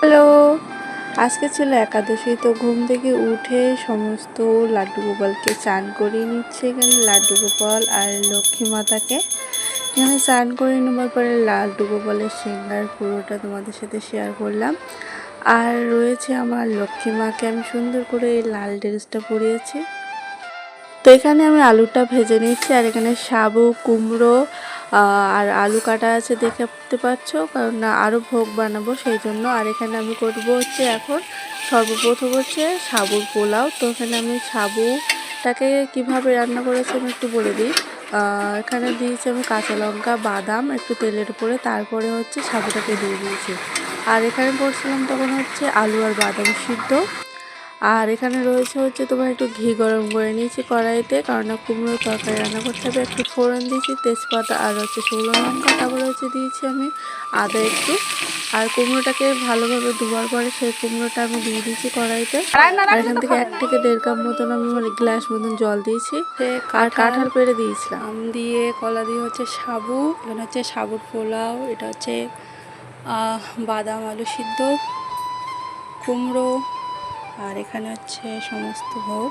Hello, আজকে ছিল একাদশী। তো ঘুম থেকে উঠে সমস্ত লাড্ডু গোপালকে চান করিয়ে নিচ্ছে এখানে লাড্ডু গোপাল আর লক্ষ্মী মাতাকে। এখানে চান করে নেবার পরে লাড্ডু গোপালের সিঙ্গার পুরোটা তোমাদের সাথে শেয়ার করলাম। আর রয়েছে আমার লক্ষ্মী মাকে আমি সুন্দর করে এই লাল ড্রেসটা পরিয়েছি। তো এখানে আমি আলুটা ভেজে নিচ্ছি আর এখানে সাবু কুমড়ো আর আলু কাটা আছে দেখতে পাচ্ছ, কারণ না আরও ভোগ বানাবো সেই জন্য। আর এখানে আমি করবো হচ্ছে এখন সর্বপ্রথম হচ্ছে সাবুর পোলাও। তো এখানে আমি সাবুটাকে কিভাবে রান্না করেছি আমি একটু বলে দিই। এখানে দিয়েছি আমি কাঁচা লঙ্কা বাদাম একটু তেলের উপরে, তারপরে হচ্ছে সাবুটাকে দিয়ে দিয়েছি। আর এখানে করছিলাম তখন হচ্ছে আলু আর বাদাম সিদ্ধ। আর এখানে রয়েছে হচ্ছে তোমার একটু ঘি গরম করে নিয়েছি কড়াইতে, কারণ কুমড়োর তরকারি রান্না করতে হবে। একটু ফোড়ন দিয়েছি তেজপাতা আর হচ্ছে শুকনো লঙ্কা, তারপরে হচ্ছে দিয়েছি আমি আদা একটু। আর কুমড়োটাকে ভালোভাবে ধোয়ার পরে সেই কুমড়োটা আমি দিয়ে দিয়েছি কড়াইতে। আর এখান থেকে 1 থেকে 1.5 কাপ মতন আমি গ্লাস মতন জল দিয়েছি। আর কাঁঠাল পেড়ে দিয়েছিলাম আম দিয়ে কলা দিয়ে হচ্ছে সাবু। এখানে হচ্ছে সাবুর পোলাও, এটা হচ্ছে বাদাম আলু সিদ্ধ কুমড়ো, আর এখানে হচ্ছে সমস্ত ভোগ।